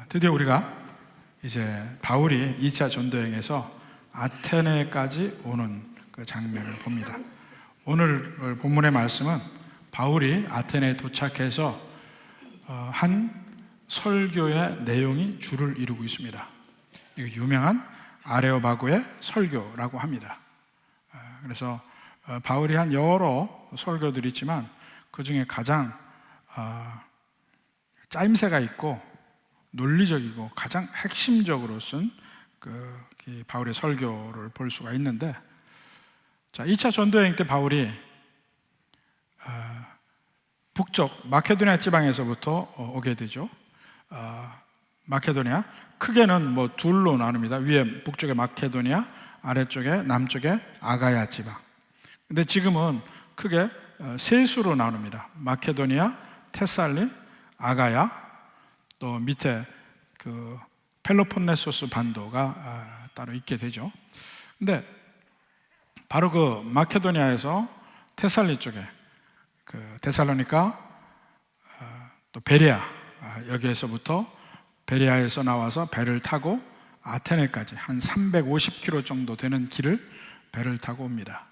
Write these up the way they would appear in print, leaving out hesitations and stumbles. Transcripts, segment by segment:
드디어 우리가 이제 바울이 2차 전도여행에서 아테네까지 오는 그 장면을 봅니다. 오늘 본문의 말씀은 바울이 아테네에 도착해서 한 설교의 내용이 줄을 이루고 있습니다. 이거 유명한 아레오바고의 설교라고 합니다. 그래서 바울이 한 여러 설교들이 있지만 그 중에 가장 짜임새가 있고 논리적이고 가장 핵심적으로 쓴 바울의 설교를 볼 수가 있는데, 자, 2차 전도여행 때 바울이 북쪽 마케도니아 지방에서부터 오게 되죠. 마케도니아 크게는 둘로 나눕니다. 위에 북쪽에 마케도니아, 아래쪽에 남쪽에 아가야 지방. 근데 지금은 크게 세 수로 나눕니다. 마케도니아, 테살리, 아가야, 또 밑에 그 펠로폰네소스 반도가 따로 있게 되죠. 근데 바로 그 마케도니아에서 테살리 쪽에 그 데살로니가, 또 베레아, 여기에서부터 베레아에서 나와서 배를 타고 아테네까지 한 350km 정도 되는 길을 배를 타고 옵니다.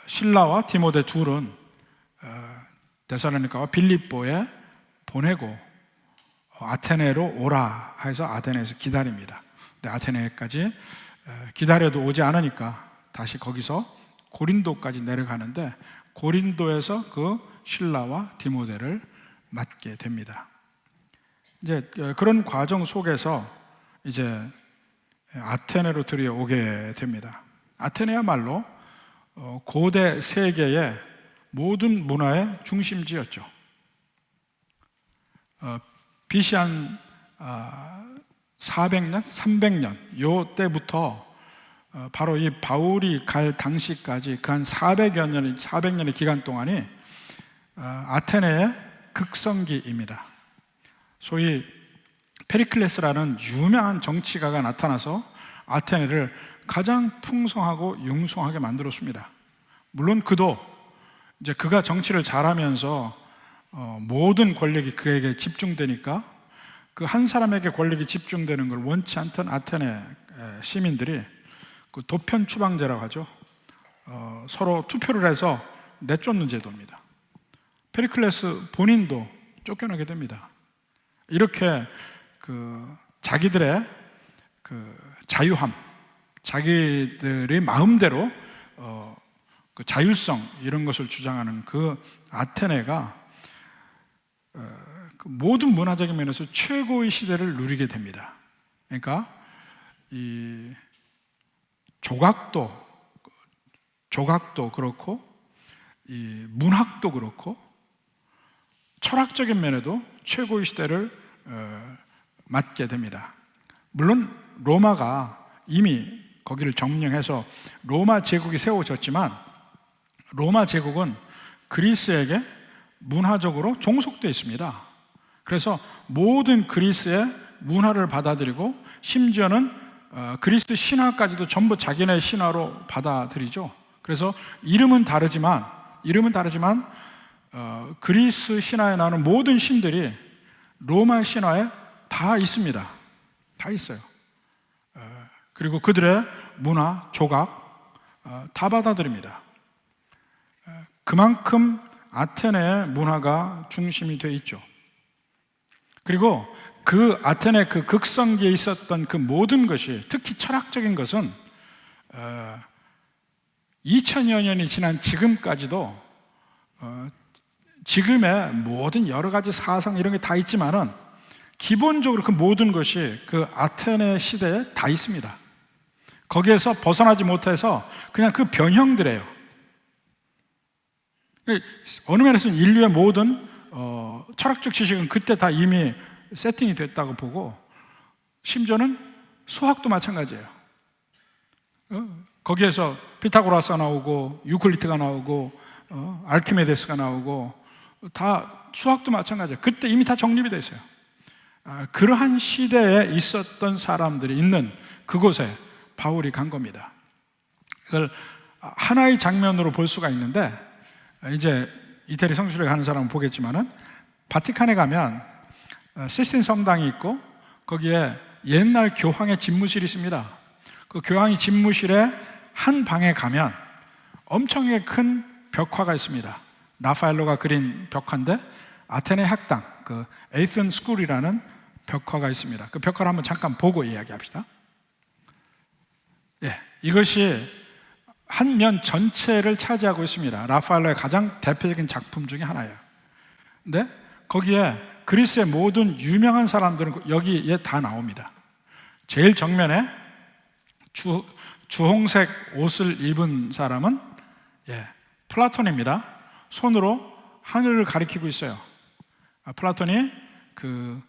실라와 디모데 둘은 데살로니가와 빌립보에 보내고 아테네로 오라 해서 아테네에서 기다립니다. 근데 아테네까지 기다려도 오지 않으니까 다시 거기서 고린도까지 내려가는데, 고린도에서 그 실라와 디모데를 맞게 됩니다. 이제 그런 과정 속에서 이제 아테네로 들여오게 됩니다. 아테네야말로 고대 세계의 모든 문화의 중심지였죠. BC 한 400년, 300년 요 때부터 바로 이 바울이 갈 당시까지 그 한 400년의 기간 동안이 아테네의 극성기입니다. 소위 페리클레스라는 유명한 정치가가 나타나서 아테네를 가장 풍성하고 융성하게 만들었습니다. 물론 그도 이제 그가 정치를 잘하면서 모든 권력이 그에게 집중되니까 그 한 사람에게 권력이 집중되는 걸 원치 않던 아테네 시민들이 그 도편 추방제라고 하죠. 서로 투표를 해서 내쫓는 제도입니다. 페리클레스 본인도 쫓겨나게 됩니다. 이렇게 그 자기들의 그 자유함, 자기들의 마음대로 그 자율성 이런 것을 주장하는 그 아테네가 그 모든 문화적인 면에서 최고의 시대를 누리게 됩니다. 그러니까 이 조각도 그렇고 이 문학도 그렇고 철학적인 면에도 최고의 시대를 맞게 됩니다. 물론 로마가 이미 거기를 점령해서 로마 제국이 세워졌지만, 로마 제국은 그리스에게 문화적으로 종속되어 있습니다. 그래서 모든 그리스의 문화를 받아들이고 심지어는 그리스 신화까지도 전부 자기네 신화로 받아들이죠. 그래서 이름은 다르지만 그리스 신화에 나오는 모든 신들이 로마 신화에 다 있습니다. 다 있어요. 그리고 그들의 문화, 조각 다 받아들입니다. 그만큼 아테네의 문화가 중심이 되어 있죠. 그리고 그 아테네 그 극성기에 있었던 그 모든 것이, 특히 철학적인 것은 2000여 년이 지난 지금까지도 지금의 모든 여러 가지 사상 이런 게 다 있지만은 기본적으로 그 모든 것이 그 아테네 시대에 다 있습니다. 거기에서 벗어나지 못해서 그냥 그 변형들이에요. 어느 면에서는 인류의 모든 철학적 지식은 그때 다 이미 세팅이 됐다고 보고, 심지어는 수학도 마찬가지예요. 거기에서 피타고라스가 나오고 유클리드가 나오고 알키메데스가 나오고 다 수학도 마찬가지예요. 그때 이미 다 정립이 돼 있어요. 그러한 시대에 있었던 사람들이 있는 그곳에 바울이 간 겁니다. 그걸 하나의 장면으로 볼 수가 있는데, 이제 이태리 성수를 가는 사람은 보겠지만은 바티칸에 가면 시스틴 성당이 있고 거기에 옛날 교황의 집무실이 있습니다. 그 교황의 집무실에 한 방에 가면 엄청나게 큰 벽화가 있습니다. 라파엘로가 그린 벽화인데 아테네 학당, 그 에이튼 스쿨이라는 벽화가 있습니다. 그 벽화를 한번 잠깐 보고 이야기합시다. 이것이 한 면 전체를 차지하고 있습니다. 라파엘로의 가장 대표적인 작품 중에 하나예요. 근데 거기에 그리스의 모든 유명한 사람들은 여기에 다 나옵니다. 제일 정면에 주홍색 옷을 입은 사람은 플라톤입니다. 손으로 하늘을 가리키고 있어요. 플라톤이 그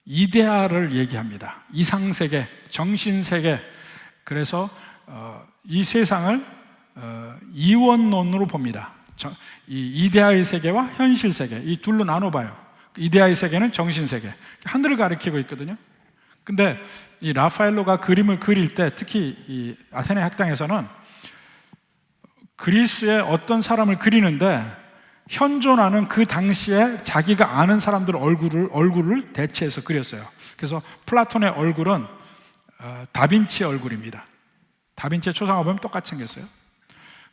이데아를 얘기합니다. 이상세계, 정신세계. 그래서 이 세상을 이원론으로 봅니다. 이 이데아의 세계와 현실 세계, 이 둘로 나눠봐요. 이데아의 세계는 정신세계, 하늘을 가리키고 있거든요. 근데 이 라파엘로가 그림을 그릴 때, 특히 이 아테네 학당에서는 그리스의 어떤 사람을 그리는데 현존하는 그 당시에 자기가 아는 사람들 얼굴을 대체해서 그렸어요. 그래서 플라톤의 얼굴은 다빈치의 얼굴입니다. 다빈치의 초상화 보면 똑같이 생겼어요.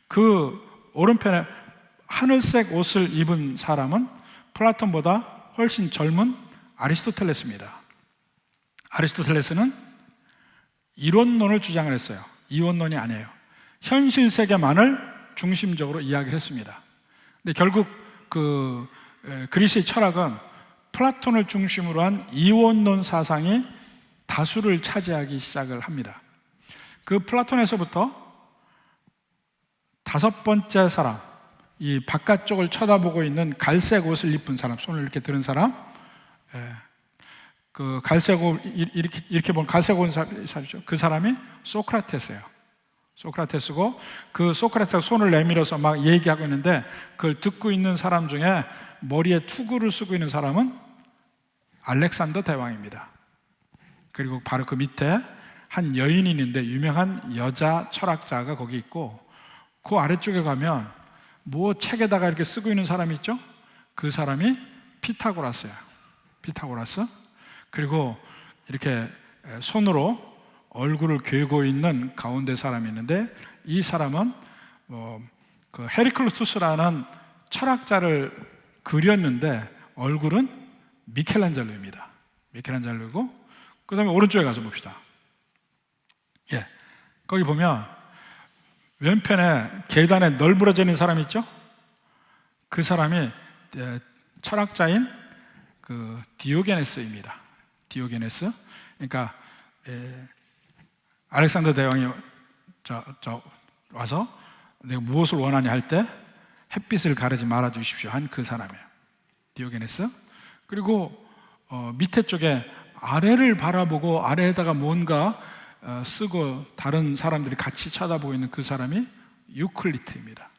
그 오른편에 하늘색 옷을 입은 사람은 플라톤보다 훨씬 젊은 아리스토텔레스입니다. 아리스토텔레스는 이론론을 주장을 했어요. 이원론이 아니에요. 현실 세계만을 중심적으로 이야기를 했습니다. 근데 결국 그 그리스의 철학은 플라톤을 중심으로 한 이원론 사상이 다수를 차지하기 시작을 합니다. 그 플라톤에서부터 다섯 번째 사람, 이 바깥쪽을 쳐다보고 있는 갈색 옷을 입은 사람, 손을 이렇게 들은 사람, 그 갈색 옷 이렇게 보면 갈색 옷 사람이죠. 그 사람이 소크라테스예요. 소크라테스고 그 소크라테스가 손을 내밀어서 막 얘기하고 있는데 그걸 듣고 있는 사람 중에 머리에 투구를 쓰고 있는 사람은 알렉산더 대왕입니다. 그리고 바로 그 밑에 한 여인이 있는데 유명한 여자 철학자가 거기 있고 그 아래쪽에 가면 뭐 책에다가 이렇게 쓰고 있는 사람이 있죠? 그 사람이 피타고라스예요. 피타고라스. 그리고 이렇게 손으로 얼굴을 괴고 있는 가운데 사람이 있는데 이 사람은 그 헤리클루투스라는 철학자를 그렸는데 얼굴은 미켈란젤로입니다. 미켈란젤로고 그 다음에 오른쪽에 가서 봅시다. 거기 보면 왼편에 계단에 널브러져 있는 사람이 있죠? 그 사람이 철학자인 그 디오게네스입니다. 디오게네스. 그러니까 알렉산더 대왕이 와서 내가 무엇을 원하냐 할 때 햇빛을 가리지 말아 주십시오 한 그 사람이에요. 디오게네스. 그리고 밑에 쪽에 아래를 바라보고 아래에다가 뭔가 쓰고 다른 사람들이 같이 쳐다보고 있는 그 사람이 유클리트입니다.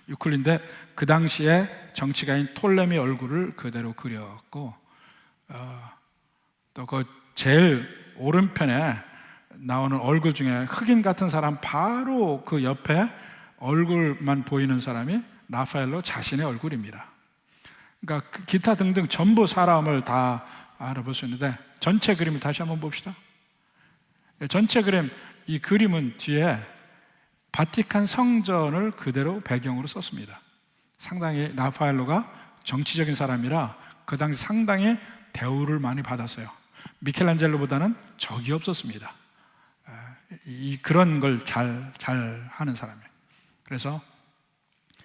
유클리트인데 그 당시에 정치가인 톨레미 얼굴을 그대로 그렸고 또 그 제일 오른편에 나오는 얼굴 중에 흑인 같은 사람 바로 그 옆에 얼굴만 보이는 사람이 라파엘로 자신의 얼굴입니다. 그러니까 기타 등등 전부 사람을 다 알아볼 수 있는데 전체 그림을 다시 한번 봅시다. 전체 그림, 이 그림은 뒤에 바티칸 성전을 그대로 배경으로 썼습니다. 상당히 라파엘로가 정치적인 사람이라 그 당시 상당히 대우를 많이 받았어요. 미켈란젤로보다는 적이 없었습니다. 그런 걸 잘 하는 사람이에요. 그래서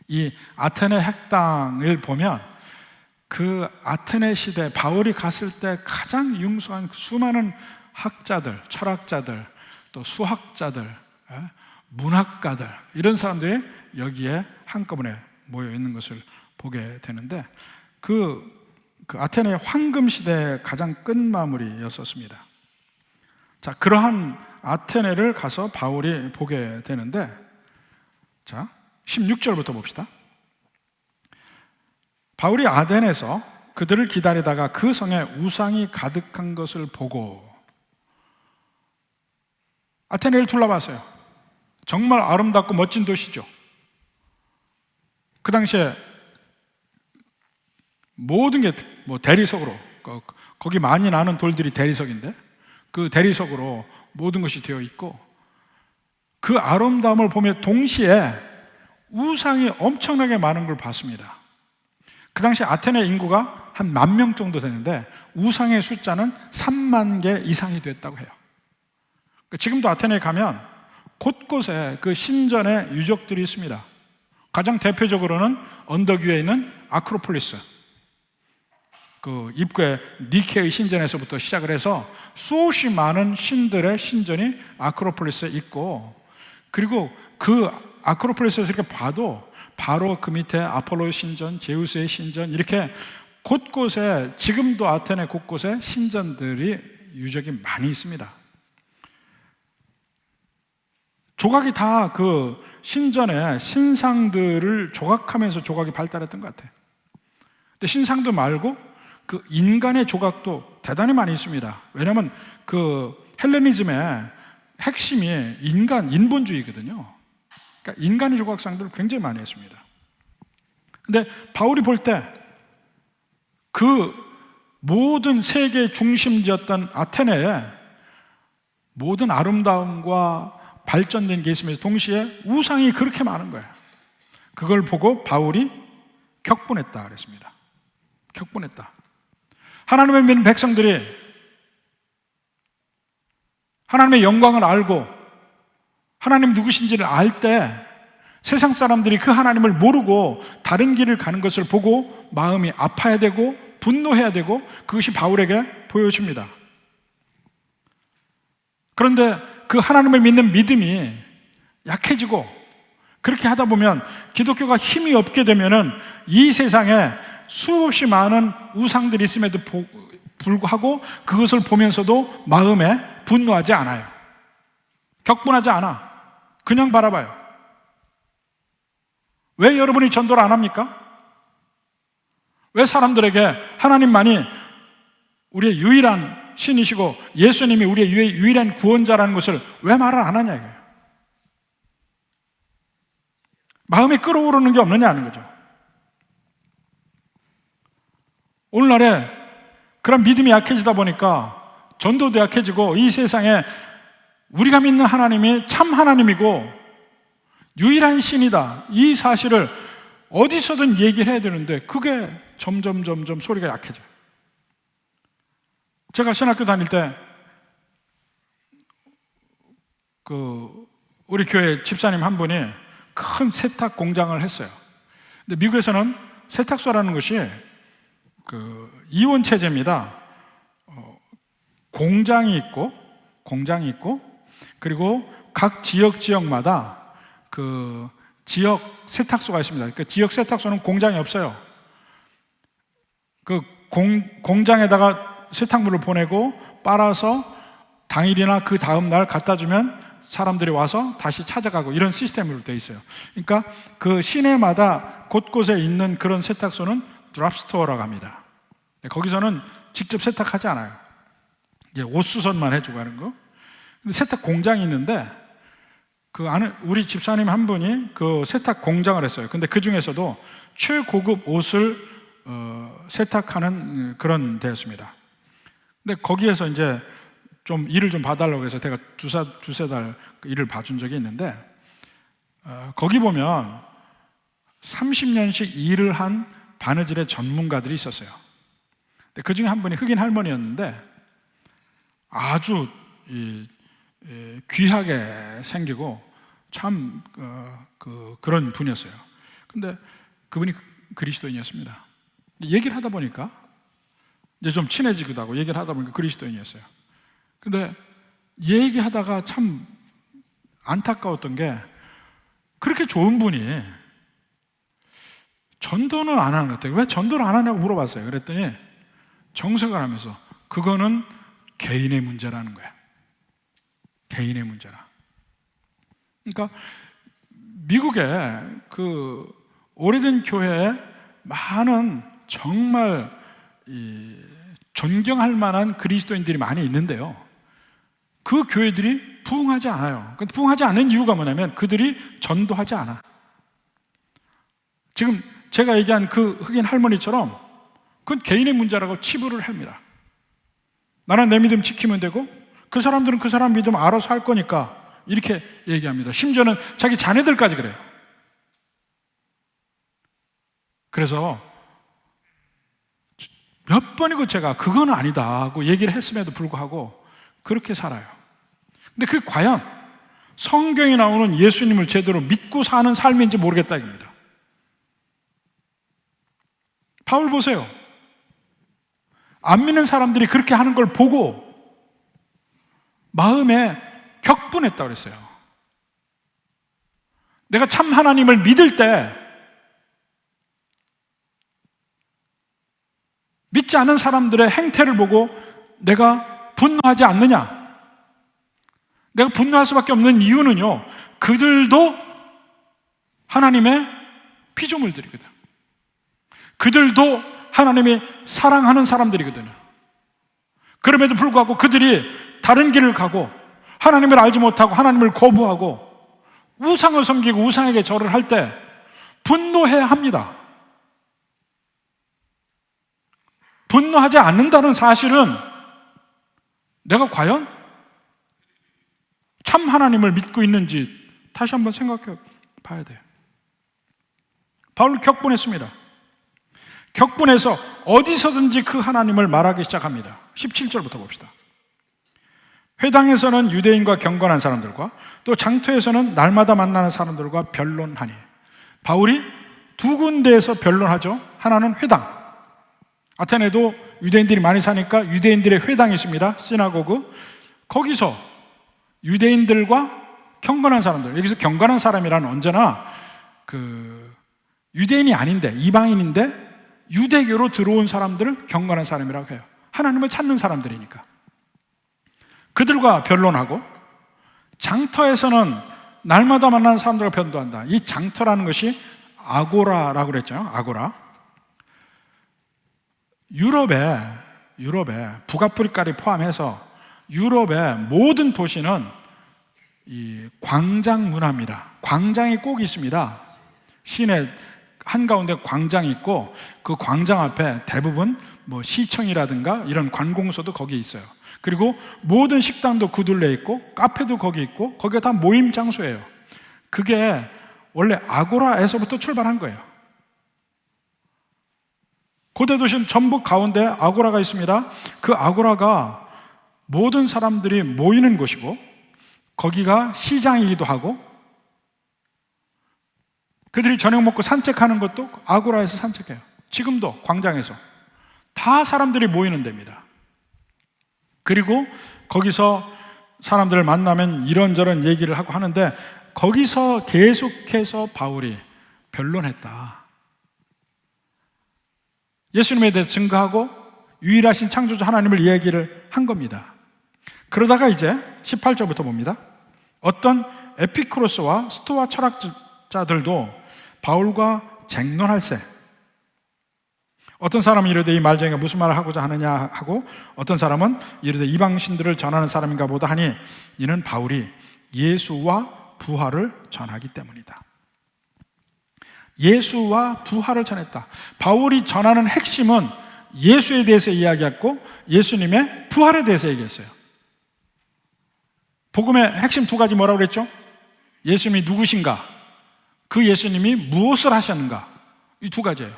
이 아테네 학당을 보면 그 아테네 시대 바울이 갔을 때 가장 융성한 수많은 학자들, 철학자들, 또 수학자들, 문학가들 이런 사람들이 여기에 한꺼번에 모여 있는 것을 보게 되는데 그 아테네 황금 시대의 가장 끝마무리였었습니다. 자, 그러한 아테네를 가서 바울이 보게 되는데 자, 16절부터 봅시다. 바울이 아덴에서 그들을 기다리다가 그 성에 우상이 가득한 것을 보고 아테네를 둘러봤어요. 정말 아름답고 멋진 도시죠. 그 당시에 모든 게 뭐 대리석으로 거기 많이 나는 돌들이 대리석인데 그 대리석으로 모든 것이 되어 있고 그 아름다움을 보며 동시에 우상이 엄청나게 많은 걸 봤습니다. 그 당시 아테네 인구가 한 10,000명 정도 되는데 우상의 숫자는 3만 개 이상이 됐다고 해요. 지금도 아테네에 가면 곳곳에 그 신전의 유적들이 있습니다. 가장 대표적으로는 언덕 위에 있는 아크로폴리스, 그 입구에 니케의 신전에서부터 시작을 해서 수없이 많은 신들의 신전이 아크로폴리스에 있고, 그리고 그 아크로폴리스에서 이렇게 봐도 바로 그 밑에 아폴로 신전, 제우스의 신전, 이렇게 곳곳에 지금도 아테네 곳곳에 신전들이 유적이 많이 있습니다. 조각이 다 그 신전의 신상들을 조각하면서 조각이 발달했던 것 같아요. 근데 신상도 말고 그 인간의 조각도 대단히 많이 있습니다. 왜냐하면 그 헬레니즘의 핵심이 인본주의거든요. 그러니까 인간의 조각상들을 굉장히 많이 했습니다. 근데 바울이 볼 때 그 모든 세계의 중심지였던 아테네에 모든 아름다움과 발전된 게 있으면서 동시에 우상이 그렇게 많은 거예요. 그걸 보고 바울이 격분했다 그랬습니다. 격분했다. 하나님을 믿는 백성들이 하나님의 영광을 알고 하나님 누구신지를 알 때 세상 사람들이 그 하나님을 모르고 다른 길을 가는 것을 보고 마음이 아파야 되고 분노해야 되고, 그것이 바울에게 보여집니다. 그런데 그 하나님을 믿는 믿음이 약해지고 그렇게 하다 보면 기독교가 힘이 없게 되면은 이 세상에 수없이 많은 우상들이 있음에도 불구하고 그것을 보면서도 마음에 분노하지 않아요. 격분하지 않아. 그냥 바라봐요. 왜 여러분이 전도를 안 합니까? 왜 사람들에게 하나님만이 우리의 유일한 신이시고 예수님이 우리의 유일한 구원자라는 것을 왜 말을 안 하냐 이거예요. 마음에 끓어오르는 게 없느냐는 거죠. 오늘날에 그런 믿음이 약해지다 보니까 전도도 약해지고 이 세상에 우리가 믿는 하나님이 참 하나님이고 유일한 신이다, 이 사실을 어디서든 얘기를 해야 되는데 그게 점점 소리가 약해져요. 제가 신학교 다닐 때 우리 교회 집사님 한 분이 큰 세탁 공장을 했어요. 근데 미국에서는 세탁소라는 것이 이원 체제입니다. 공장이 있고 그리고 각 지역마다 그 지역 세탁소가 있습니다. 그 지역 세탁소는 공장이 없어요. 그 공장에다가 세탁물을 보내고 빨아서 당일이나 그 다음 날 갖다 주면 사람들이 와서 다시 찾아가고, 이런 시스템으로 되어 있어요. 그러니까 그 시내마다 곳곳에 있는 그런 세탁소는 드랍스토어라고 합니다. 거기서는 직접 세탁하지 않아요. 옷 수선만 해주고 하는 거. 세탁 공장이 있는데 그 안에 우리 집사님 한 분이 그 세탁 공장을 했어요. 근데 그 중에서도 최고급 옷을 세탁하는 그런 데였습니다. 근데 거기에서 이제 좀 일을 좀 봐달라고 해서 제가 두세 달 일을 봐준 적이 있는데, 거기 보면 30년씩 일을 한 바느질의 전문가들이 있었어요. 근데 그 중에 한 분이 흑인 할머니였는데 아주 귀하게 생기고 참 그런 분이었어요. 근데 그분이 그리스도인이었습니다. 얘기를 하다 보니까 이제 좀 친해지기도 하고 얘기를 하다 보니까 그리스도인이었어요. 근데 얘기하다가 참 안타까웠던 게, 그렇게 좋은 분이 전도는 안 하는 것 같아요. 왜 전도를 안 하냐고 물어봤어요. 그랬더니 정색을 하면서 그거는 개인의 문제라는 거야. 개인의 문제라. 그러니까 미국의 그 오래된 교회에 많은 정말 존경할 만한 그리스도인들이 많이 있는데요, 그 교회들이 부흥하지 않아요. 부흥하지 않는 이유가 뭐냐면 그들이 전도하지 않아. 지금 제가 얘기한 그 흑인 할머니처럼 그건 개인의 문제라고 치부를 합니다. 나는 내 믿음 지키면 되고 그 사람들은 그 사람 믿음 알아서 할 거니까 이렇게 얘기합니다. 심지어는 자기 자녀들까지 그래요. 그래서 몇 번이고 제가 그건 아니다 하고 얘기를 했음에도 불구하고 그렇게 살아요. 근데 그 과연 성경에 나오는 예수님을 제대로 믿고 사는 삶인지 모르겠다 이겁니다. 바울 보세요. 안 믿는 사람들이 그렇게 하는 걸 보고 마음에 격분했다고 그랬어요. 내가 참 하나님을 믿을 때 믿지 않은 사람들의 행태를 보고 내가 분노하지 않느냐? 내가 분노할 수밖에 없는 이유는요, 그들도 하나님의 피조물들이거든. 그들도 하나님이 사랑하는 사람들이거든요. 그럼에도 불구하고 그들이 다른 길을 가고 하나님을 알지 못하고 하나님을 거부하고 우상을 섬기고 우상에게 절을 할 때 분노해야 합니다. 분노하지 않는다는 사실은 내가 과연 참 하나님을 믿고 있는지 다시 한번 생각해 봐야 돼요. 바울 격분했습니다. 격분해서 어디서든지 그 하나님을 말하기 시작합니다. 17절부터 봅시다. 회당에서는 유대인과 경건한 사람들과 또 장터에서는 날마다 만나는 사람들과 변론하니. 바울이 두 군데에서 변론하죠. 하나는 회당, 아테네도 유대인들이 많이 사니까 유대인들의 회당이 있습니다. 시나고그. 거기서 유대인들과 경건한 사람들, 여기서 경건한 사람이란 언제나 유대인이 아닌데 이방인인데 유대교로 들어온 사람들을 경건한 사람이라고 해요. 하나님을 찾는 사람들이니까. 그들과 변론하고, 장터에서는 날마다 만나는 사람들과 변도한다. 이 장터라는 것이 아고라라고 그랬잖아요. 아고라. 유럽에 북아프리카를 포함해서 유럽의 모든 도시는 이 광장 문화입니다. 광장이 꼭 있습니다. 시내 한가운데 광장이 있고 그 광장 앞에 대부분 시청이라든가 이런 관공서도 거기에 있어요. 그리고 모든 식당도 그 둘레 있고 카페도 거기 있고 거기가 다 모임 장소예요. 그게 원래 아고라에서부터 출발한 거예요. 고대 도시는 전북 가운데 아고라가 있습니다. 그 아고라가 모든 사람들이 모이는 곳이고 거기가 시장이기도 하고 그들이 저녁 먹고 산책하는 것도 아고라에서 산책해요. 지금도 광장에서 다 사람들이 모이는 데입니다. 그리고 거기서 사람들을 만나면 이런저런 얘기를 하고 하는데 거기서 계속해서 바울이 변론했다. 예수님에 대해서 증거하고 유일하신 창조주 하나님을 이야기를 한 겁니다. 그러다가 이제 18절부터 봅니다. 어떤 에피쿠로스와 스토아 철학자들도 바울과 쟁론할세. 어떤 사람은 이르되 이 말쟁이가 무슨 말을 하고자 하느냐 하고 어떤 사람은 이르되 이방신들을 전하는 사람인가 보다 하니 이는 바울이 예수와 부활을 전하기 때문이다. 예수와 부활을 전했다. 바울이 전하는 핵심은 예수에 대해서 이야기했고 예수님의 부활에 대해서 얘기했어요. 복음의 핵심 두 가지 뭐라고 그랬죠? 예수님이 누구신가? 그 예수님이 무엇을 하셨는가? 이 두 가지예요.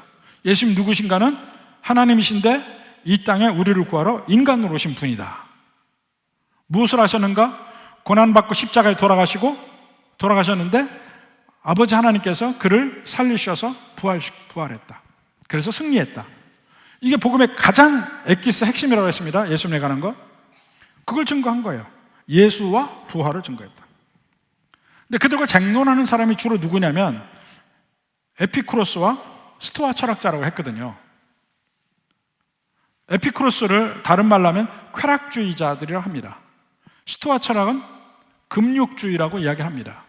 예수님 누구신가는 하나님이신데 이 땅에 우리를 구하러 인간으로 오신 분이다. 무엇을 하셨는가? 고난받고 십자가에 돌아가셨는데 아버지 하나님께서 그를 살리셔서 부활했다. 그래서 승리했다. 이게 복음의 가장 엑기스 핵심이라고 했습니다. 예수님에 관한 것. 그걸 증거한 거예요. 예수와 부활을 증거했다. 근데 그들과 쟁론하는 사람이 주로 누구냐면 에피쿠로스와 스토아 철학자라고 했거든요. 에피쿠로스를 다른 말로 하면 쾌락주의자들이라고 합니다. 스토아 철학은 금욕주의라고 이야기합니다.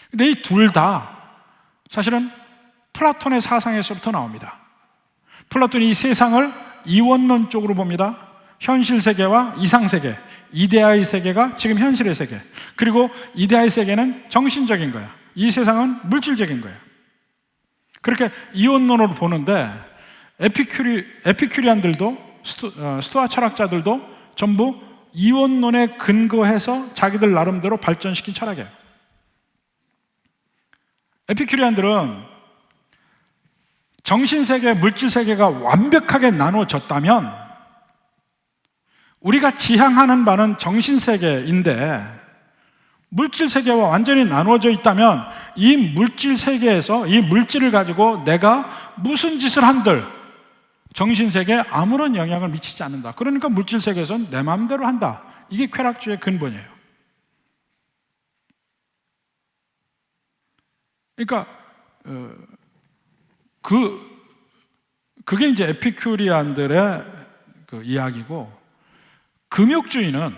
근데 이 둘 다 사실은 플라톤의 사상에서부터 나옵니다. 플라톤이 이 세상을 이원론 쪽으로 봅니다. 현실 세계와 이상 세계, 이데아의 세계가 지금 현실의 세계, 그리고 이데아의 세계는 정신적인 거야. 이 세상은 물질적인 거야. 그렇게 이원론으로 보는데 에피큐리안들도 스토아 철학자들도 전부 이원론에 근거해서 자기들 나름대로 발전시킨 철학이에요. 에피큐리안들은 정신세계, 물질세계가 완벽하게 나눠졌다면 우리가 지향하는 바는 정신세계인데, 물질세계와 완전히 나눠져 있다면 이 물질세계에서 이 물질을 가지고 내가 무슨 짓을 한들 정신세계에 아무런 영향을 미치지 않는다. 그러니까 물질세계에서는 내 마음대로 한다. 이게 쾌락주의의 근본이에요. 그러니까 그게 이제 에피큐리안들의 그 이야기고, 금욕주의는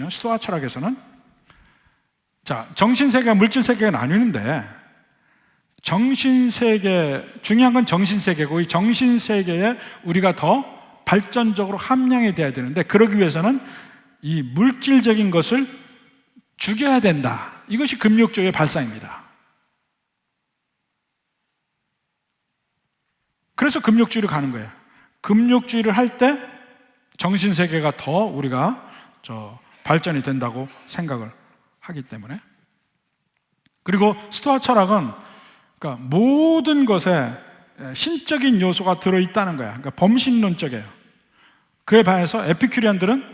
스토아 철학에서는 정신세계와 물질세계가 나뉘는데, 중요한 건 정신세계고, 이 정신세계에 우리가 더 발전적으로 함량이 돼야 되는데, 그러기 위해서는 이 물질적인 것을 죽여야 된다. 이것이 금욕주의의 발상입니다. 그래서 금욕주의로 가는 거예요. 금욕주의를 할 때 정신세계가 더 우리가 발전이 된다고 생각을 하기 때문에. 그리고 스토아 철학은 그러니까 모든 것에 신적인 요소가 들어있다는 거야. 그러니까 범신론적이에요. 그에 반해서 에피큐리안들은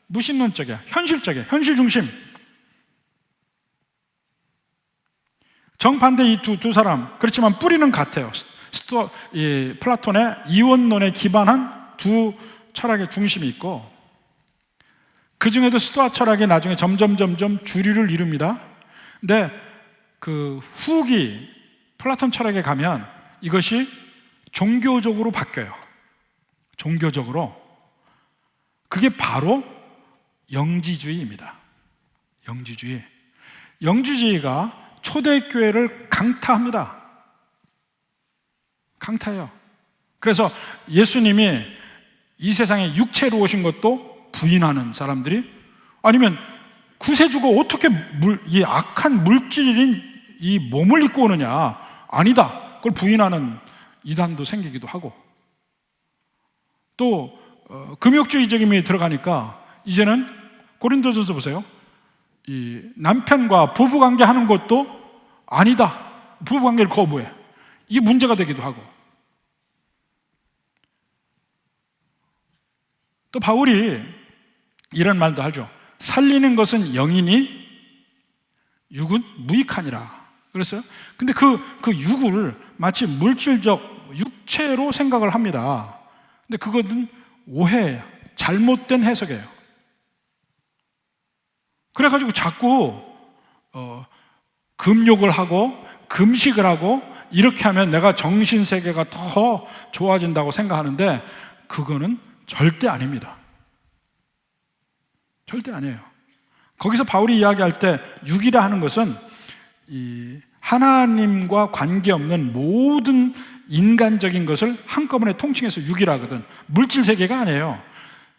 무신론적이야. 현실적이야. 현실 중심. 정반대 이 두 사람, 그렇지만 뿌리는 같아요. 플라톤의 이원론에 기반한 두 철학의 중심이 있고, 그 중에도 스토아 철학이 나중에 점점 주류를 이룹니다. 근데 그 후기 플라톤 철학에 가면 이것이 종교적으로 바뀌어요. 종교적으로. 그게 바로 영지주의입니다. 영지주의가 초대교회를 강타합니다. 강타해요. 그래서 예수님이 이 세상에 육체로 오신 것도 부인하는 사람들이, 아니면 구세주가 어떻게 이 악한 물질인 이 몸을 입고 오느냐, 아니다, 그걸 부인하는 이단도 생기기도 하고, 또 금욕주의적임이 들어가니까 이제는 고린도전서 보세요. 이 남편과 부부관계 하는 것도 아니다, 부부관계를 거부해. 이게 문제가 되기도 하고, 또 바울이 이런 말도 하죠. 살리는 것은 영이니 육은 무익하니라 그랬어요. 근데 그 육을 마치 물질적 육체로 생각을 합니다. 근데 그것은 오해예요. 잘못된 해석이에요. 그래가지고 자꾸 금욕을 하고 금식을 하고 이렇게 하면 내가 정신세계가 더 좋아진다고 생각하는데, 그거는 절대 아닙니다. 절대 아니에요. 거기서 바울이 이야기할 때 육이라 하는 것은 이 하나님과 관계없는 모든 인간적인 것을 한꺼번에 통칭해서 육이라 하거든. 물질세계가 아니에요.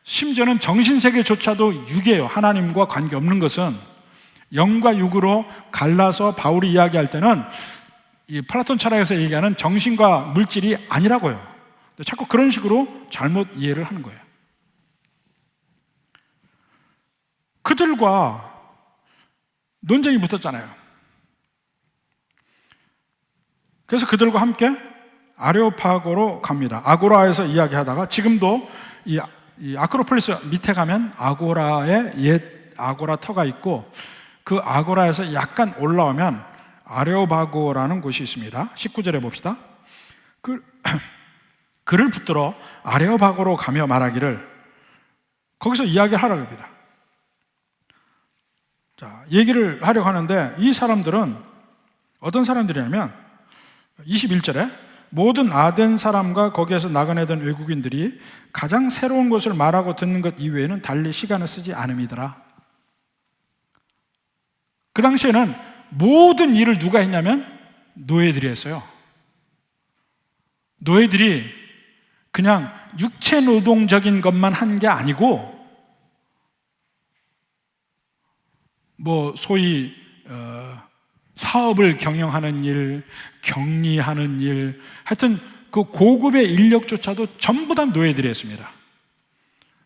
심지어는 정신세계조차도 육이에요. 하나님과 관계없는 것은. 영과 육으로 갈라서 바울이 이야기할 때는 이 플라톤 철학에서 얘기하는 정신과 물질이 아니라고요. 자꾸 그런 식으로 잘못 이해를 하는 거예요. 그들과 논쟁이 붙었잖아요. 그래서 그들과 함께 아레오파고로 갑니다. 아고라에서 이야기하다가, 지금도 이 아크로폴리스 밑에 가면 아고라의 옛 아고라 터가 있고, 그 아고라에서 약간 올라오면 아레오파고라는 곳이 있습니다. 19절에 봅시다. 그를 붙들어 아레오파고로 가며 말하기를, 거기서 이야기를 하라고 합니다. 자, 얘기를 하려고 하는데, 이 사람들은 어떤 사람들이냐면 21절에 모든 아덴 사람과 거기에서 나그네된 외국인들이 가장 새로운 것을 말하고 듣는 것 이외에는 달리 시간을 쓰지 않음이더라. 그 당시에는 모든 일을 누가 했냐면 노예들이 했어요. 노예들이 그냥 육체 노동적인 것만 한 게 아니고, 소위 사업을 경영하는 일, 격리하는 일, 하여튼 그 고급의 인력조차도 전부 다 노예들이 했습니다.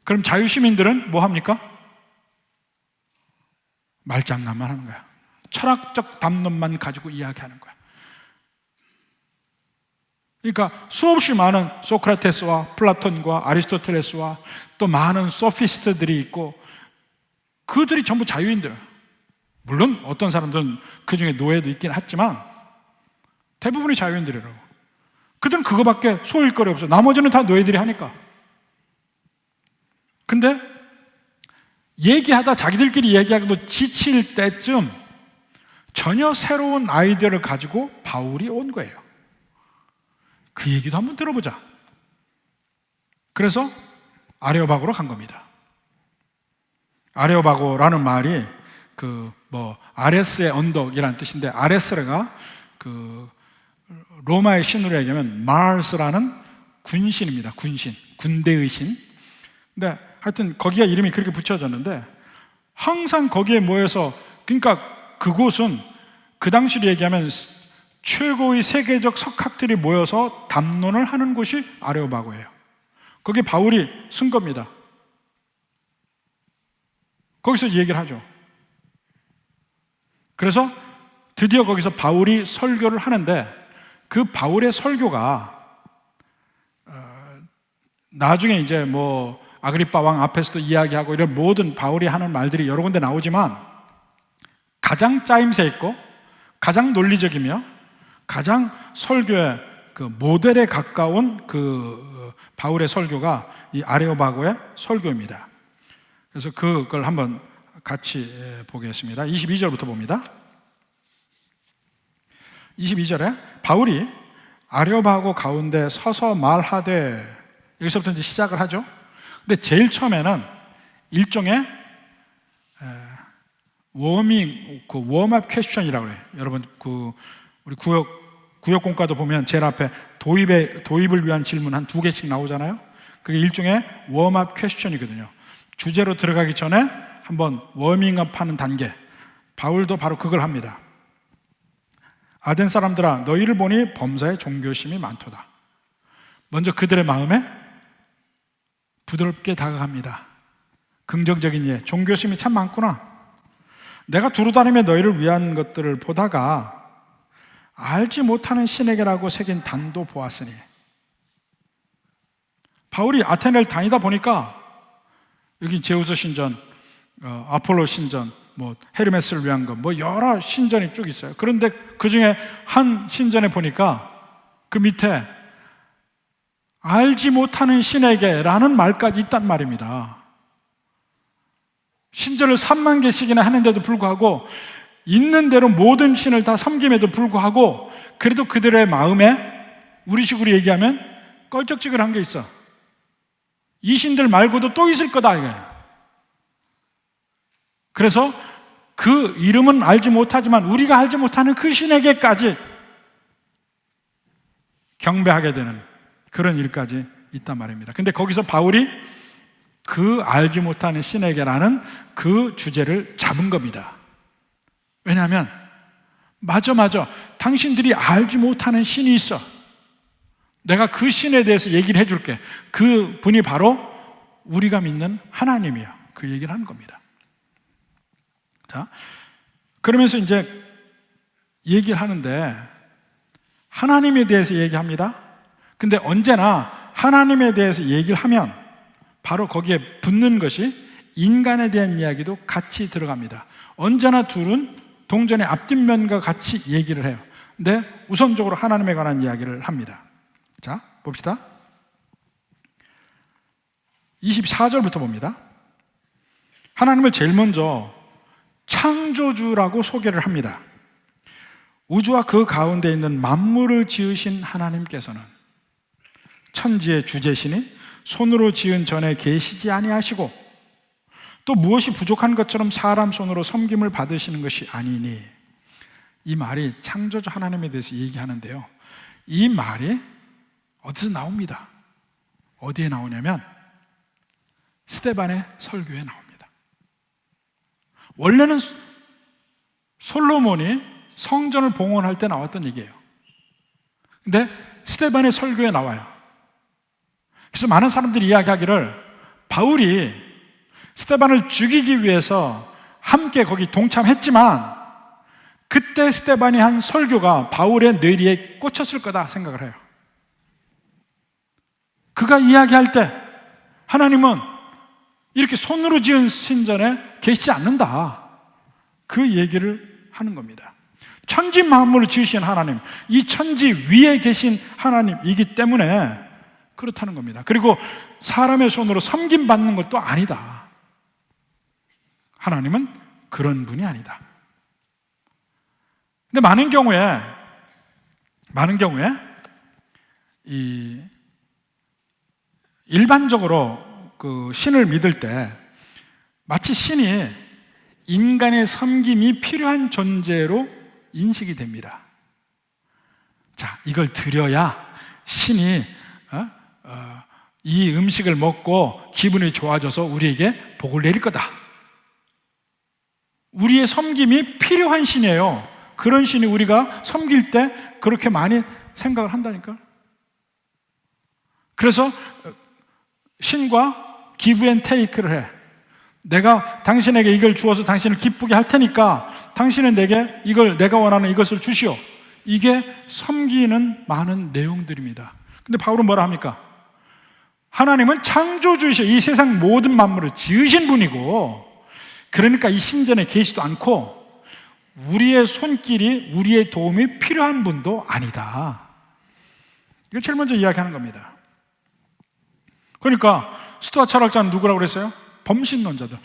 그럼 자유시민들은 뭐 합니까? 말장난만 하는 거야. 철학적 담론만 가지고 이야기하는 거야. 그러니까 수없이 많은 소크라테스와 플라톤과 아리스토텔레스와 또 많은 소피스트들이 있고 그들이 전부 자유인들. 물론 어떤 사람들은 그 중에 노예도 있긴 했지만 대부분이 자유인들이라고. 그들은 그거밖에 소일 거리 없어. 나머지는 다 노예들이 하니까. 근데 얘기하다 자기들끼리 얘기하고도 지칠 때쯤 전혀 새로운 아이디어를 가지고 바울이 온 거예요. 그 얘기도 한번 들어보자. 그래서 아레오바고로 간 겁니다. 아레오바고라는 말이 아레스의 언덕이라는 뜻인데, 아레스가 로마의 신으로 얘기하면 마르스라는 군신입니다. 군신, 군대의 신. 근데 하여튼 거기가 이름이 그렇게 붙여졌는데, 항상 거기에 모여서, 그러니까 그곳은 그 당시로 얘기하면 최고의 세계적 석학들이 모여서 담론을 하는 곳이 아레오바고예요. 거기 바울이 쓴 겁니다. 거기서 얘기를 하죠. 그래서 드디어 거기서 바울이 설교를 하는데, 그 바울의 설교가 나중에 이제 아그리빠 왕 앞에서도 이야기하고 이런 모든 바울이 하는 말들이 여러 군데 나오지만, 가장 짜임새 있고 가장 논리적이며 가장 설교의 그 모델에 가까운 그 바울의 설교가 이 아레오바고의 설교입니다. 그래서 그걸 한번 같이 보겠습니다. 22절부터 봅니다. 22절에 바울이 아레오바고 가운데 서서 말하되, 여기서부터 이제 시작을 하죠. 근데 제일 처음에는 일종의 웜업 퀘스천이라고 그래요. 여러분 우리 구역 공과도 보면 제일 앞에 도입을 위한 질문 한 2개씩 나오잖아요. 그게 일종의 웜업 퀘스천이거든요. 주제로 들어가기 전에 한번 워밍업 하는 단계. 바울도 바로 그걸 합니다. 아덴 사람들아, 너희를 보니 범사에 종교심이 많도다. 먼저 그들의 마음에 부드럽게 다가갑니다. 긍정적인 이해, 종교심이 참 많구나. 내가 두루다니며 너희를 위한 것들을 보다가 알지 못하는 신에게라고 새긴 단도 보았으니. 바울이 아테네를 다니다 보니까 여기 제우스 신전, 아폴로 신전, 헤르메스를 위한 것, 여러 신전이 쭉 있어요. 그런데 그 중에 한 신전에 보니까 그 밑에 알지 못하는 신에게라는 말까지 있단 말입니다. 신전을 3만 개씩이나 하는데도 불구하고, 있는 대로 모든 신을 다 섬김에도 불구하고, 그래도 그들의 마음에 우리식으로 얘기하면 껄쩍지근한 게 있어. 이 신들 말고도 또 있을 거다 이거야. 그래서 그 이름은 알지 못하지만 우리가 알지 못하는 그 신에게까지 경배하게 되는 그런 일까지 있단 말입니다. 근데 거기서 바울이 그 알지 못하는 신에게라는 그 주제를 잡은 겁니다. 왜냐하면 맞아 당신들이 알지 못하는 신이 있어. 내가 그 신에 대해서 얘기를 해줄게. 그 분이 바로 우리가 믿는 하나님이야. 그 얘기를 하는 겁니다. 자, 그러면서 이제 얘기를 하는데, 하나님에 대해서 얘기합니다. 근데 언제나 하나님에 대해서 얘기를 하면 바로 거기에 붙는 것이 인간에 대한 이야기도 같이 들어갑니다. 언제나 둘은 동전의 앞뒷면과 같이 얘기를 해요. 근데 우선적으로 하나님에 관한 이야기를 합니다. 자, 봅시다. 24절부터 봅니다. 하나님을 제일 먼저 창조주라고 소개를 합니다. 우주와 그 가운데 있는 만물을 지으신 하나님께서는 천지의 주재신이 손으로 지은 전에 계시지 아니하시고 또 무엇이 부족한 것처럼 사람 손으로 섬김을 받으시는 것이 아니니. 이 말이 창조주 하나님에 대해서 얘기하는데요, 이 말이 어디서 나옵니다. 어디에 나오냐면 스데반의 설교에 나옵니다. 원래는 솔로몬이 성전을 봉헌할 때 나왔던 얘기예요. 근데 스데반의 설교에 나와요. 그래서 많은 사람들이 이야기하기를 바울이 스데반을 죽이기 위해서 함께 거기 동참했지만 그때 스데반이 한 설교가 바울의 뇌리에 꽂혔을 거다 생각을 해요. 그가 이야기할 때 하나님은 이렇게 손으로 지은 신전에 계시지 않는다, 그 얘기를 하는 겁니다. 천지 만물을 지으신 하나님, 이 천지 위에 계신 하나님이기 때문에 그렇다는 겁니다. 그리고 사람의 손으로 섬김받는 것도 아니다. 하나님은 그런 분이 아니다. 근데 많은 경우에 이 일반적으로 그 신을 믿을 때 마치 신이 인간의 섬김이 필요한 존재로 인식이 됩니다. 자, 이걸 드려야 신이 이 음식을 먹고 기분이 좋아져서 우리에게 복을 내릴 거다. 우리의 섬김이 필요한 신이에요. 그런 신이 우리가 섬길 때 그렇게 많이 생각을 한다니까. 그래서 신과 give and take를 해. 내가 당신에게 이걸 주어서 당신을 기쁘게 할 테니까 당신은 내게 이걸, 내가 원하는 이것을 주시오. 이게 섬기는 많은 내용들입니다. 근데 바울은 뭐라 합니까? 하나님은 창조주이셔. 이 세상 모든 만물을 지으신 분이고, 그러니까 이 신전에 계시도 않고 우리의 손길이, 우리의 도움이 필요한 분도 아니다. 이걸 제일 먼저 이야기하는 겁니다. 그러니까 스토아 철학자는 누구라고 그랬어요? 범신론자들.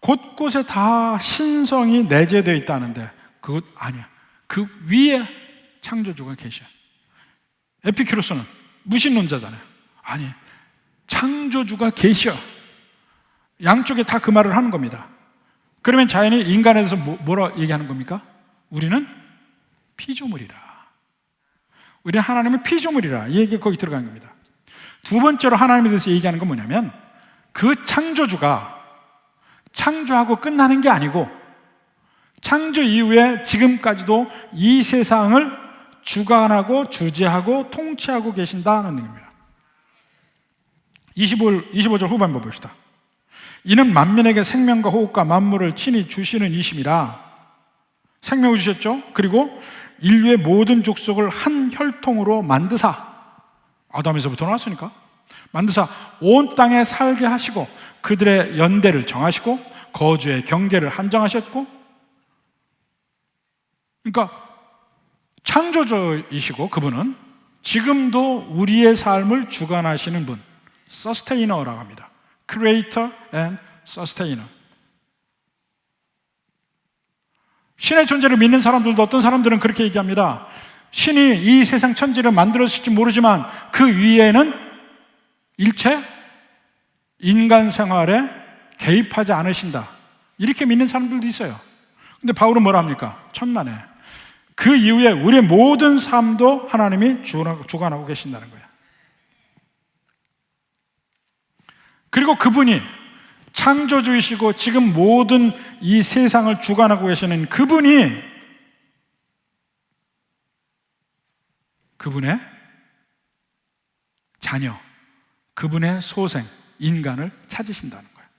곳곳에 다 신성이 내재되어 있다는데 그것 아니야. 그 위에 창조주가 계셔. 에피큐로스는 무신론자잖아요. 아니, 창조주가 계셔. 양쪽에 다 그 말을 하는 겁니다. 그러면 자연이 인간에 대해서 뭐라 얘기하는 겁니까? 우리는 피조물이라. 우리는 하나님의 피조물이라. 이 얘기가 거기 들어간 겁니다. 두 번째로 하나님에 대해서 얘기하는 건 뭐냐면, 그 창조주가 창조하고 끝나는 게 아니고 창조 이후에 지금까지도 이 세상을 주관하고 주재하고 통치하고 계신다는 얘기입니다. 25절 후반부 봅시다. 이는 만민에게 생명과 호흡과 만물을 친히 주시는 이심이라. 생명을 주셨죠. 그리고 인류의 모든 족속을 한 혈통으로 만드사, 아담에서부터 나왔으니까 만드사 온 땅에 살게 하시고 그들의 연대를 정하시고 거주의 경계를 한정하셨고, 그러니까 창조주이시고 그분은 지금도 우리의 삶을 주관하시는 분, 서스테이너라고 합니다. Creator and Sustainer. 신의 존재를 믿는 사람들도, 어떤 사람들은 그렇게 얘기합니다. 신이 이 세상 천지를 만들었을지 모르지만 그 위에는 일체 인간 생활에 개입하지 않으신다, 이렇게 믿는 사람들도 있어요. 근데 바울은 뭐라 합니까? 천만에 그 이후에 우리의 모든 삶도 하나님이 주관하고 계신다는 거예요. 그리고 그분이 창조주이시고 지금 모든 이 세상을 주관하고 계시는 그분이 그분의 자녀, 그분의 소생, 인간을 찾으신다는 거예요.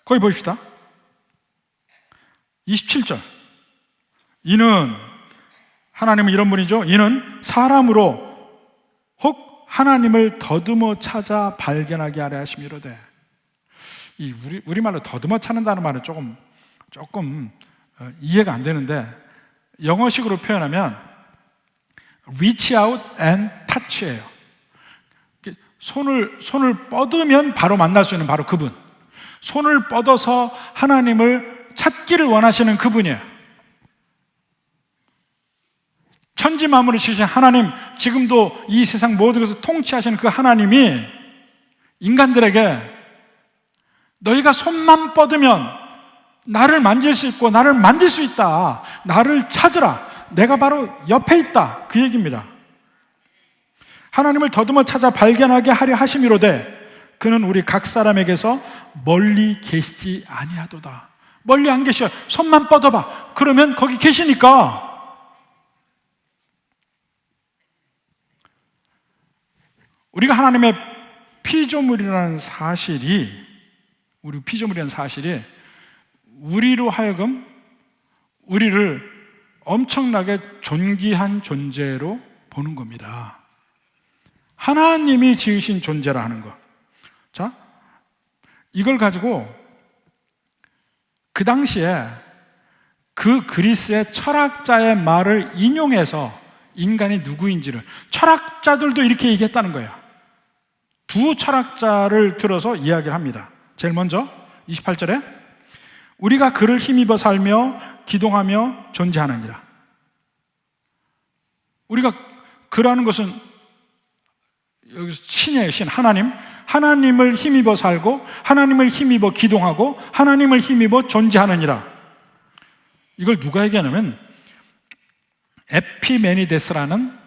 거기 보십시다. 27절. 이는, 하나님은 이런 분이죠. 이는 사람으로 혹 하나님을 더듬어 찾아 발견하게 하려 하심이로되. 이 우리말로 더듬어 찾는다는 말은 조금 이해가 안 되는데, 영어식으로 표현하면 reach out and touch예요. 손을 뻗으면 바로 만날 수 있는 바로 그분, 손을 뻗어서 하나님을 찾기를 원하시는 그분이에요. 천지 만물을 지으신 하나님, 지금도 이 세상 모든 것을 통치하시는 그 하나님이 인간들에게 너희가 손만 뻗으면 나를 만질 수 있고 나를 만질 수 있다, 나를 찾으라, 내가 바로 옆에 있다, 그 얘기입니다. 하나님을 더듬어 찾아 발견하게 하려 하심이로되 그는 우리 각 사람에게서 멀리 계시지 아니하도다. 멀리 안 계셔. 손만 뻗어봐. 그러면 거기 계시니까. 우리가 하나님의 피조물이라는 사실이 우리로 하여금 우리를 엄청나게 존귀한 존재로 보는 겁니다. 하나님이 지으신 존재라 하는 것. 자, 이걸 가지고 그 당시에 그 그리스의 철학자의 말을 인용해서 인간이 누구인지를, 철학자들도 이렇게 얘기했다는 거예요. 두 철학자를 들어서 이야기를 합니다. 제일 먼저 28절에 우리가 그를 힘입어 살며 기동하며 존재하느니라. 우리가 그라는 것은 여기서 신이에요. 신, 하나님을 힘입어 살고 하나님을 힘입어 기동하고 하나님을 힘입어 존재하느니라. 이걸 누가 얘기하냐면 에피메니데스라는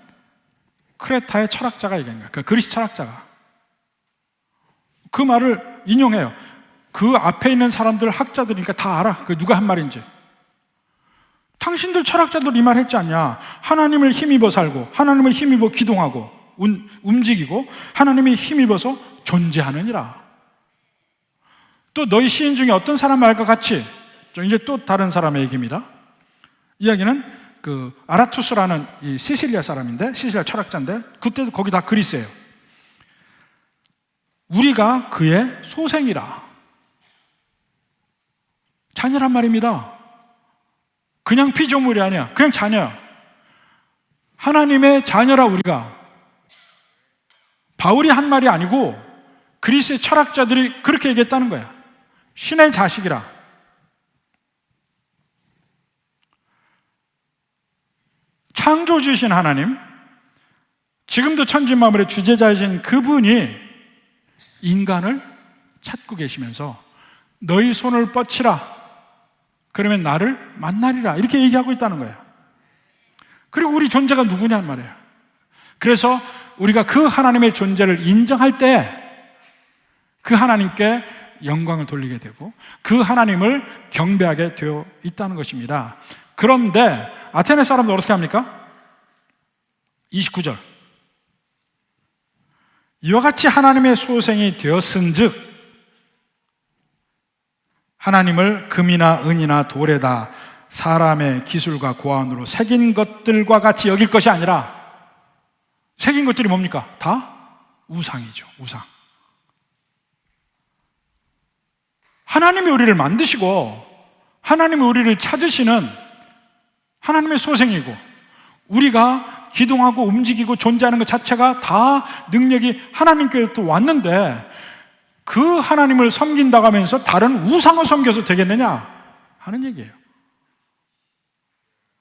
크레타의 철학자가 얘기한 거예요. 그러니까 그리스 철학자가 그 말을 인용해요. 그 앞에 있는 사람들, 학자들이니까 다 알아. 그 누가 한 말인지. 당신들 철학자들 이 말 했지 않냐. 하나님을 힘입어 살고 하나님을 힘입어 기동하고 움직이고 하나님이 힘입어서 존재하느니라. 또 너희 시인 중에 어떤 사람 말과 같이, 이제 또 다른 사람의 얘기입니다. 이야기는 그 아라투스라는 이 시실리아 사람인데, 시실리아 철학자인데, 그때도 거기 다 그리스예요. 우리가 그의 소생이라. 자녀란 말입니다. 그냥 피조물이 아니야. 그냥 자녀야. 하나님의 자녀라. 우리가. 바울이 한 말이 아니고 그리스의 철학자들이 그렇게 얘기했다는 거야. 신의 자식이라. 창조주이신 하나님, 지금도 천지만물의 주재자이신 그분이 인간을 찾고 계시면서 너희 손을 뻗치라. 그러면 나를 만나리라. 이렇게 얘기하고 있다는 거예요. 그리고 우리 존재가 누구냐는 말이에요. 그래서 우리가 그 하나님의 존재를 인정할 때 그 하나님께 영광을 돌리게 되고 그 하나님을 경배하게 되어 있다는 것입니다. 그런데 아테네 사람들 어떻게 합니까? 29절. 이와 같이 하나님의 소생이 되었은즉 하나님을 금이나 은이나 돌에다 사람의 기술과 고안으로 새긴 것들과 같이 여길 것이 아니라, 새긴 것들이 뭡니까? 다 우상이죠. 우상. 하나님이 우리를 만드시고 하나님이 우리를 찾으시는 하나님의 소생이고, 우리가 기동하고 움직이고 존재하는 것 자체가 다 능력이 하나님께로부터 왔는데 그 하나님을 섬긴다고 하면서 다른 우상을 섬겨서 되겠느냐 하는 얘기예요.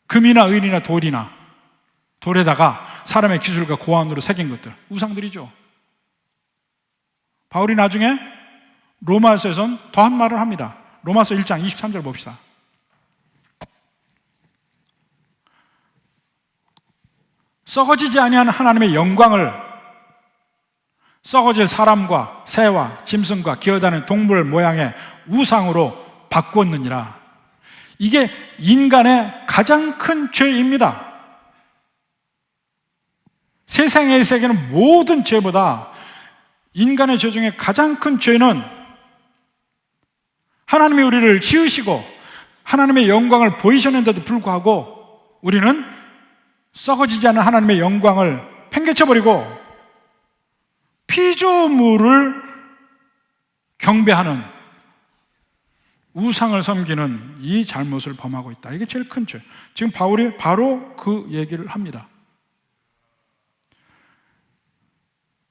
금이나 은이나 돌이나 돌에다가 사람의 기술과 고안으로 새긴 것들, 우상들이죠. 바울이 나중에 로마서에선 더한 말을 합니다. 로마서 1장 23절 봅시다. 썩어지지 아니하는 하나님의 영광을 썩어질 사람과 새와 짐승과 기어다니는 동물 모양의 우상으로 바꾸었느니라. 이게 인간의 가장 큰 죄입니다. 세상의 세계는 모든 죄보다 인간의 죄 중에 가장 큰 죄는 하나님이 우리를 지으시고 하나님의 영광을 보이셨는데도 불구하고 우리는 썩어지지 않은 하나님의 영광을 팽개쳐버리고 피조물을 경배하는, 우상을 섬기는 이 잘못을 범하고 있다. 이게 제일 큰 죄. 지금 바울이 바로 그 얘기를 합니다.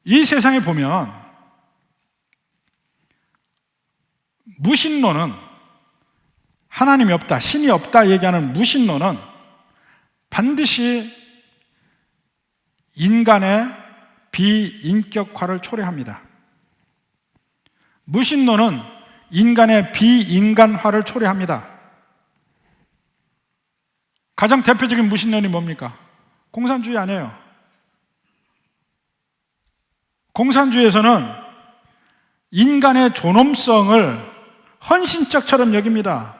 이 세상에 보면 무신론은, 하나님이 없다, 신이 없다 얘기하는 무신론은 반드시 인간의 비인격화를 초래합니다. 무신론은 인간의 비인간화를 초래합니다. 가장 대표적인 무신론이 뭡니까? 공산주의 아니에요. 공산주의에서는 인간의 존엄성을 헌신짝처럼 여깁니다.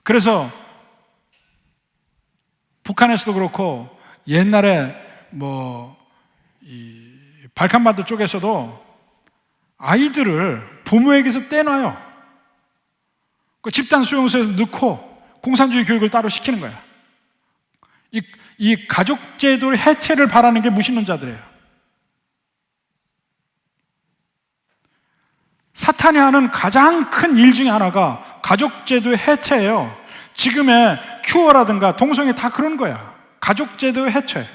그래서 북한에서도 그렇고 옛날에 이 발칸반도 쪽에서도 아이들을 부모에게서 떼놔요. 그 집단 수용소에서 넣고 공산주의 교육을 따로 시키는 거야. 이 가족제도의 해체를 바라는 게 무신론자들이에요. 사탄이 하는 가장 큰 일 중에 하나가 가족제도의 해체예요. 지금의 큐어라든가 동성애 다 그런 거야. 가족제도의 해체.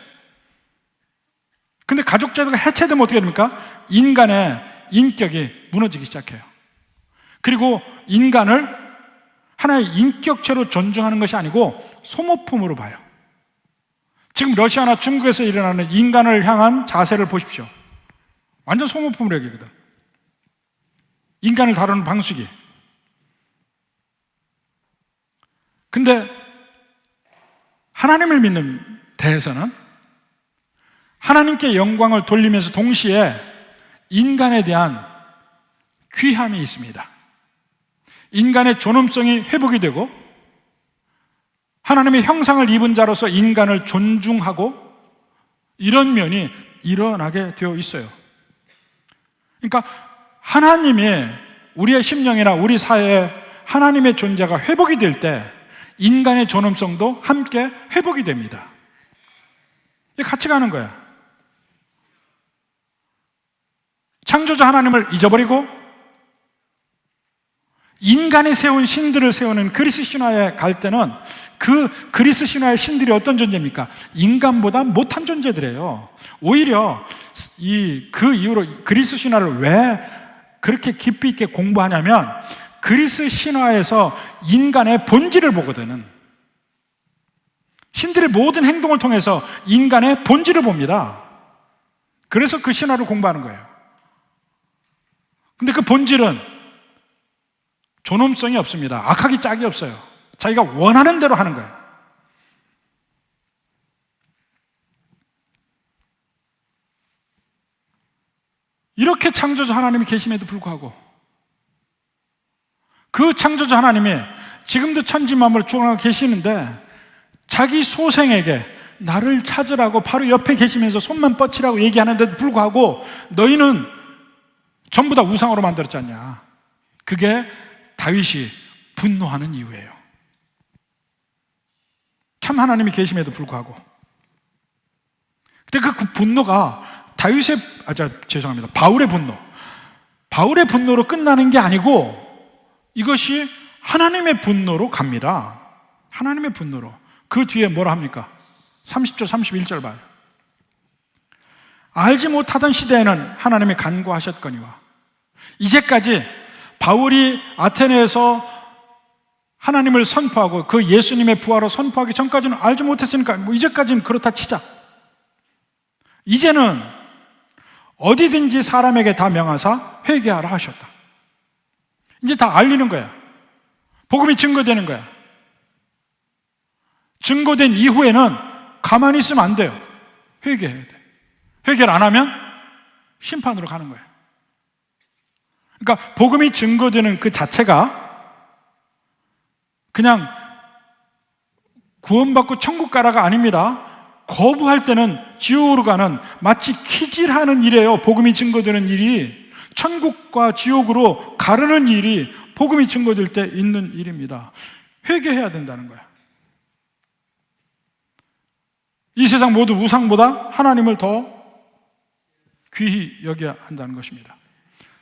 근데 가족제도가 해체되면 어떻게 됩니까? 인간의 인격이 무너지기 시작해요. 그리고 인간을 하나의 인격체로 존중하는 것이 아니고 소모품으로 봐요. 지금 러시아나 중국에서 일어나는 인간을 향한 자세를 보십시오. 완전 소모품으로 여기거든. 인간을 다루는 방식이. 근데 하나님을 믿는 데에서는 하나님께 영광을 돌리면서 동시에 인간에 대한 귀함이 있습니다. 인간의 존엄성이 회복이 되고 하나님의 형상을 입은 자로서 인간을 존중하고 이런 면이 일어나게 되어 있어요. 그러니까 하나님이 우리의 심령이나 우리 사회에 하나님의 존재가 회복이 될 때 인간의 존엄성도 함께 회복이 됩니다. 이게 같이 가는 거야. 창조자 하나님을 잊어버리고 인간이 세운 신들을 세우는 그리스 신화에 갈 때는 그 그리스 신화의 신들이 어떤 존재입니까? 인간보다 못한 존재들이에요. 오히려 그 이후로 그리스 신화를 왜 그렇게 깊이 있게 공부하냐면 그리스 신화에서 인간의 본질을 보거든. 신들의 모든 행동을 통해서 인간의 본질을 봅니다. 그래서 그 신화를 공부하는 거예요. 근데 그 본질은 존엄성이 없습니다. 악하기 짝이 없어요. 자기가 원하는 대로 하는 거예요. 이렇게 창조자 하나님이 계심에도 불구하고 그 창조자 하나님이 지금도 천지만물을 주관하고 계시는데 자기 소생에게 나를 찾으라고 바로 옆에 계시면서 손만 뻗치라고 얘기하는데도 불구하고 너희는 전부 다 우상으로 만들었지 않냐. 그게 다윗이 분노하는 이유예요. 참 하나님이 계심에도 불구하고. 근데 그 분노가 바울의 분노. 바울의 분노로 끝나는 게 아니고 이것이 하나님의 분노로 갑니다. 하나님의 분노로. 그 뒤에 뭐라 합니까? 30절, 31절 봐요. 알지 못하던 시대에는 하나님이 간구하셨거니와. 이제까지 바울이 아테네에서 하나님을 선포하고 그 예수님의 부활을 선포하기 전까지는 알지 못했으니까 이제까지는 그렇다 치자. 이제는 어디든지 사람에게 다 명하사 회개하라 하셨다. 이제 다 알리는 거야. 복음이 증거되는 거야. 증거된 이후에는 가만히 있으면 안 돼요. 회개해야 돼. 회개를 안 하면 심판으로 가는 거예요. 그러니까 복음이 증거되는 그 자체가 그냥 구원받고 천국 가라가 아닙니다. 거부할 때는 지옥으로 가는 마치 키질하는 일이에요. 복음이 증거되는 일이. 천국과 지옥으로 가르는 일이 복음이 증거될 때 있는 일입니다. 회개해야 된다는 거야. 이 세상 모두 우상보다 하나님을 더 귀히 여겨야 한다는 것입니다.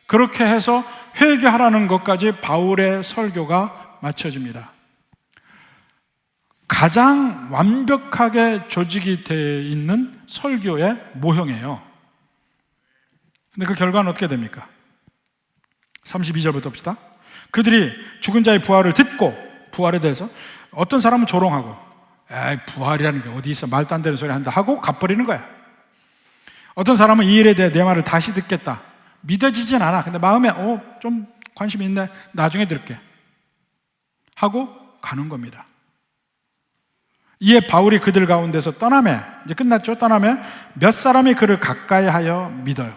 그렇게 해서 회개하라는 것까지 바울의 설교가 마쳐집니다. 가장 완벽하게 조직이 되어 있는 설교의 모형이에요. 근데 그 결과는 어떻게 됩니까? 32절부터 봅시다. 그들이 죽은 자의 부활을 듣고, 부활에 대해서 어떤 사람은 조롱하고, 에이 부활이라는 게 어디 있어, 말도 안 되는 소리 한다 하고 갚버리는 거야. 어떤 사람은 이 일에 대해 내 말을 다시 듣겠다, 믿어지진 않아. 근데 마음에 좀 관심이 있네, 나중에 들을게 하고 가는 겁니다. 이에 바울이 그들 가운데서 떠나매, 이제 끝났죠. 떠나매 몇 사람이 그를 가까이 하여 믿어요.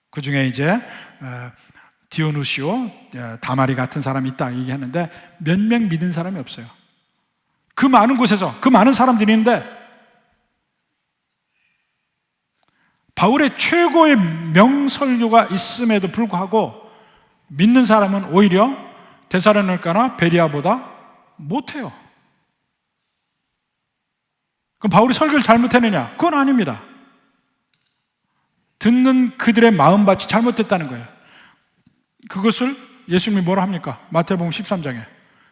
그 중에 이제 디오누시오, 다마리 같은 사람이 있다 얘기하는데 몇 명 믿은 사람이 없어요. 그 많은 곳에서 그 많은 사람들이 있는데 바울의 최고의 명설교가 있음에도 불구하고 믿는 사람은 오히려 데살로니가나 베레아보다 못해요. 그럼 바울이 설교를 잘못했느냐? 그건 아닙니다. 듣는 그들의 마음밭이 잘못됐다는 거예요. 그것을 예수님이 뭐라 합니까? 마태복음 13장에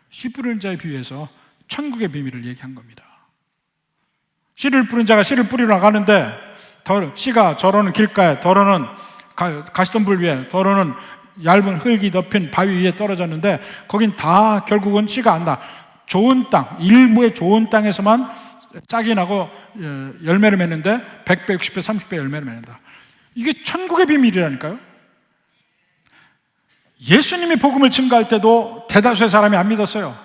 씨 뿌리는 자에 비유해서 천국의 비밀을 얘기한 겁니다. 씨를 뿌린 자가 씨를 뿌리러 나가는데 씨가 저러는 길가에, 더러는 가시덤불 위에, 더러는 얇은 흙이 덮인 바위 위에 떨어졌는데 거긴 다 결국은 씨가 안 나. 좋은 땅, 일부의 좋은 땅에서만 짝이 나고 열매를 맺는데 100배, 60배, 30배 열매를 맺는다. 이게 천국의 비밀이라니까요. 예수님이 복음을 증거할 때도 대다수의 사람이 안 믿었어요.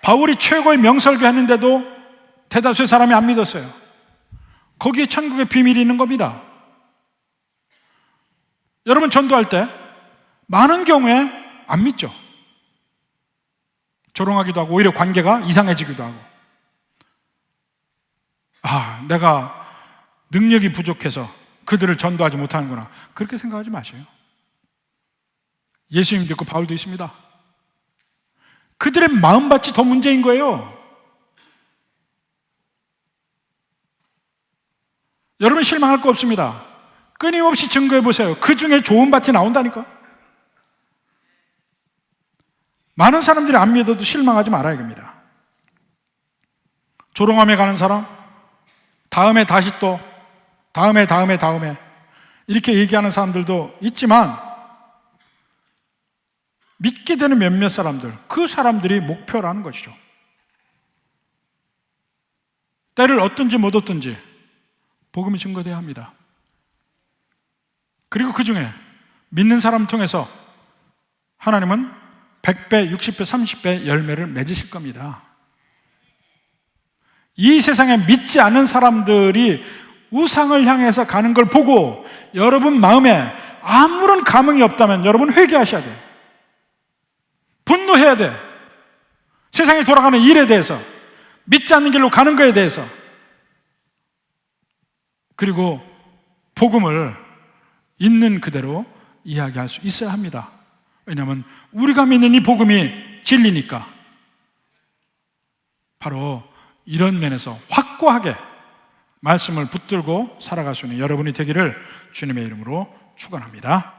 바울이 최고의 명설교 했는데도 대다수의 사람이 안 믿었어요. 거기에 천국의 비밀이 있는 겁니다. 여러분 전도할 때 많은 경우에 안 믿죠. 조롱하기도 하고 오히려 관계가 이상해지기도 하고, 내가 능력이 부족해서 그들을 전도하지 못하는구나, 그렇게 생각하지 마세요. 예수님도 있고 바울도 있습니다. 그들의 마음밭이 더 문제인 거예요. 여러분 실망할 거 없습니다. 끊임없이 증거해 보세요. 그 중에 좋은 밭이 나온다니까. 많은 사람들이 안 믿어도 실망하지 말아야 됩니다. 조롱하며 가는 사람, 다음에 다시 또 다음에 이렇게 얘기하는 사람들도 있지만, 믿게 되는 몇몇 사람들, 그 사람들이 목표라는 것이죠. 때를 얻든지 못 얻든지 복음이 증거돼야 합니다. 그리고 그 중에 믿는 사람 통해서 하나님은 100배, 60배, 30배 열매를 맺으실 겁니다. 이 세상에 믿지 않는 사람들이 우상을 향해서 가는 걸 보고 여러분 마음에 아무런 감흥이 없다면 여러분 회개하셔야 돼요. 분노해야 돼. 세상에 돌아가는 일에 대해서, 믿지 않는 길로 가는 거에 대해서. 그리고 복음을 있는 그대로 이야기할 수 있어야 합니다. 왜냐하면 우리가 믿는 이 복음이 진리니까. 바로 이런 면에서 확고하게 말씀을 붙들고 살아갈 수 있는 여러분이 되기를 주님의 이름으로 축원합니다.